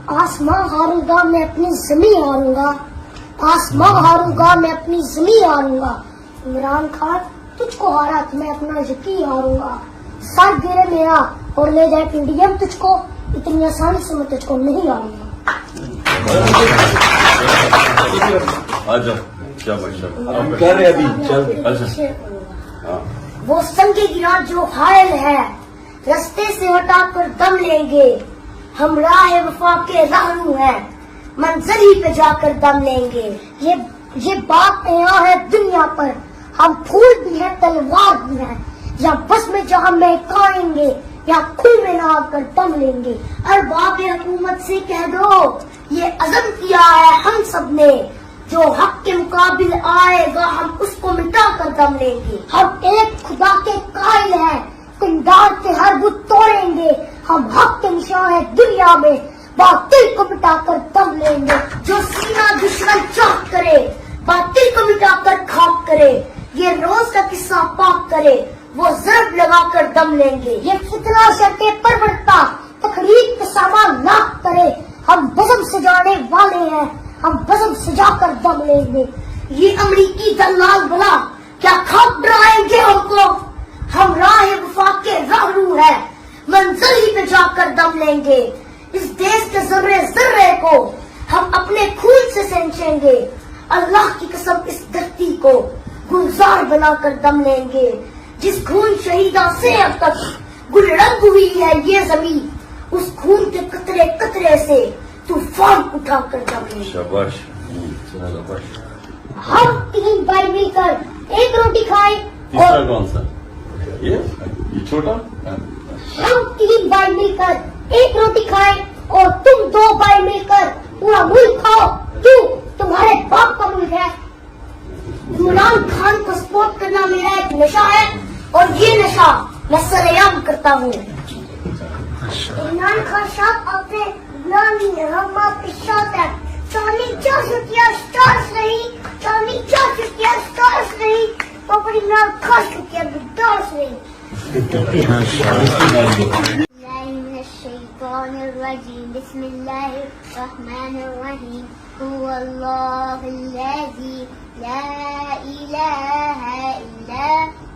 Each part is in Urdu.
آسمان ہاروں گا میں اپنی زمین ہاروں گا، آسمان ہاروں گا میں اپنی زمین ہاروں گا، عمران خان تجھ کو ہارا تو میں اپنا یقین ہاروں گا، سر گرے میرا اور لے جائے PDM تجھ کو، اتنی آسانی سے میں تجھ کو نہیں ہاروں گا۔ وہ سنگ گرا جو حائل ہے رستے سے ہٹا کر دم لیں گے، ہم راہ وفا کے راہرو ہیں منزل ہی پہ جا کر دم لیں گے، یہ بات یہاں ہے دنیا پر، ہم پھول بھی ہیں تلوار بھی ہیں، یا بس میں جہاں مہکائیں گے یا خون میں نہ آ کر دم لیں گے۔ ارباب حکومت سے کہہ دو یہ عزم کیا ہے ہم سب نے، جو حق کے مقابل آئے گا ہم اس کو مٹا کر دم لیں گے، ہم ایک خدا کے قائل ہیں پنڈال کے ہر بت توڑیں گے، ہم حق کے نشان ہیں دنیا میں باطل کو مٹا کر دم لیں گے، جو سینہ دشمن چاک کرے باطل کو مٹا کر خاک کرے، یہ روز کا قصہ پاک کرے وہ ضرب لگا کر دم لیں گے، یہ فتنہ شرطے پر بڑھتا تقریب کے سامان لاکھ کرے، ہم بزم سجانے والے ہیں ہم بزم سجا کر دم لیں گے، یہ امریکی دلال بلا کیا خواب ڈرائیں گے ہم کو، ہم راہ وفا کے راہرو ہیں منزل ہی پہ جا کر دم لیں گے، اس دیش کے ذرے ذرے کو ہم اپنے خون سے سینچیں گے، اللہ کی قسم اس دھرتی کو گلزار بنا کر دم لیں گے، جس خون شہیدہ سے اب تک گل رنگ ہوئی ہے یہ زمین، اس خون کے قطرے قطرے سے طوفان اٹھا کر دم لیں گے۔ شاباش۔ ہم 3 بھائی مل کر ایک روٹی کھائیں تیسرا اور کون سا؟ یہ چھوٹا؟ ہم 3 بھائی مل کر ایک روٹی کھائیں اور تم 2 بھائی مل کر پورا ملک کھاؤ، کیوں تمہارے باپ کا ملک ہے۔ عمران خان کو سپورٹ کرنا میرا ایک نشہ ہے اور یہ نشہ میں سرعام کرتا ہوں۔ عمران خان صاحب آپ نے غلامی ہم آپ کے ساتھ ہیں، چاندنی 4 روپیہ اسٹارس نہیں، چاندنی 4 روپیہ اسٹارس نہیں، پاپا عمران خان روپیہ ڈارس نہیں۔ الشيطان الرجيم بسم الله الرحمن الرحيم هو الله الذي لا إله إلا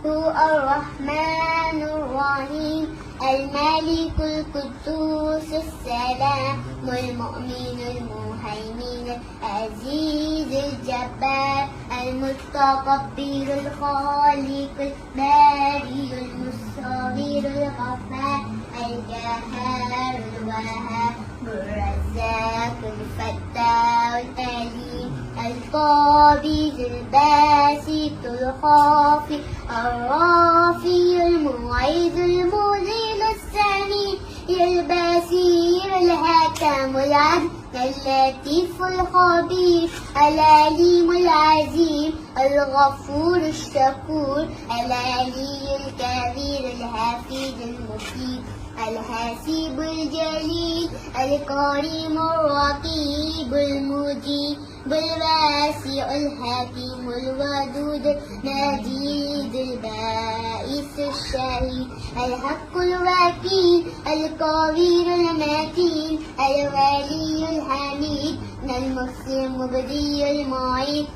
هو الرحمن الرحيم الملك القدوس السلام المؤمن المهيمن العزيز الجبار المتكبر الخالق البارئ المصور الغفار الجهار الوهاب الرزاق الفتاح العليم القابض الباسط الخافض الرافع المعيد المذل السميع البصير الحكم العدل اللطيف الخبير العليم العظيم الغفور الشكور العلي الكبير الحفيظ المفيد الحسيب الجليل الكريم الرقيب المجيب الواسع الحكيم الودود المجيد البائس الشهيد الحق الوكيل القوي المتين الولي الحميد المحسن المبدي المعيد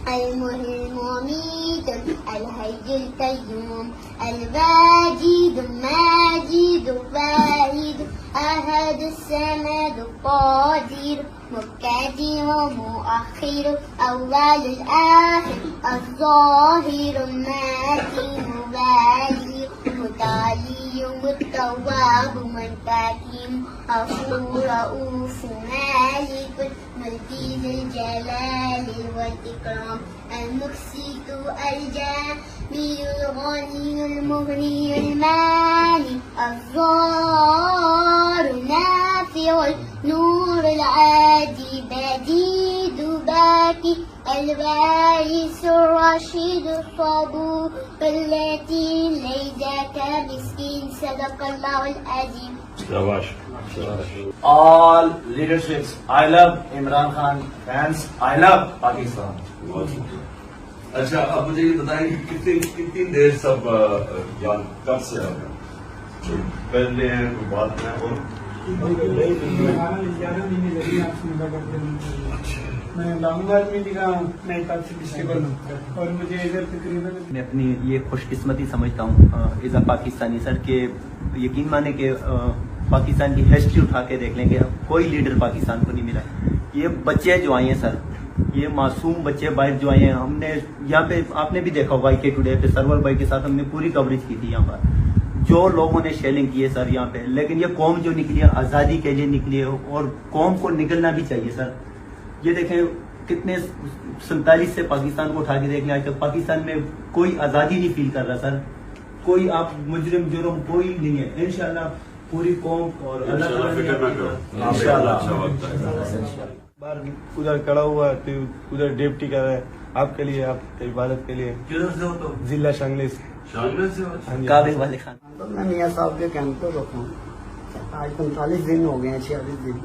المحيي المميت الحي القيوم الواجد الماجد الواحد أحد الصمد القادر مقدم مؤخر أول الآخر الظاهر الناتي مبالي متعلي متواب منتقم غفور رؤوف مالك ملكي ذي الجلال والإكرام المقسط الجامع الغني المغني المالي الضار النافع النور العادي بديد باكي البائس الرشيد الصبور التي ليس كمسكين صدق الله العظيم. شاباش۔ All leaderships, I love Imran Khan fans, I love Pakistan. اچھا اب مجھے یہ بتائیں کہ کتنی دیر سب کب سے پہلے ہیں بعد میں اور میں لانگ آدمی کا نئی کانسٹیٹیوشن اور مجھے ادھر تقریباً میں اپنی یہ خوش قسمتی سمجھتا ہوں ایز اے پاکستانی سر کہ یقین مانے کہ پاکستان کی ہسٹری اٹھا کے دیکھ لیں گے کوئی لیڈر پاکستان کو نہیں ملا. یہ بچے جو آئے ہیں سر, یہ معصوم بچے باہر جو آئے ہیں, ہم نے یہاں پہ آپ نے بھی دیکھا ہوگا کے ٹوڈے پہ سرور بھائی کے ساتھ ہم نے پوری کوریج کی تھی. یہاں پر جو لوگوں نے شیلنگ کی ہے سر یہاں پہ, لیکن یہ قوم جو نکلی ہے آزادی کے لیے نکلی ہے اور قوم کو نکلنا بھی چاہیے سر. یہ دیکھیں کتنے 47 سے پاکستان کو اٹھا کے دیکھ لیں, آج تک پاکستان میں کوئی آزادی نہیں فیل کر رہا سر. کوئی آپ مجرم جرم کوئی نہیں ہے. انشاءاللہ پوری قوم اور بار ادھر کڑا ہوا تو ادھر ڈیپٹی کر رہا ہے آپ کے لیے, آپ کی عبادت کے لیے. کدھر سے ہو تو ضلع شانگلی سے. شامل سے ہو؟ ہاں جی. کعبے والے خان. میں میاں صاحب کے کیمپ پہ رکھا ہوں. آج 45 دن ہو گئے ہیں, 46 دن.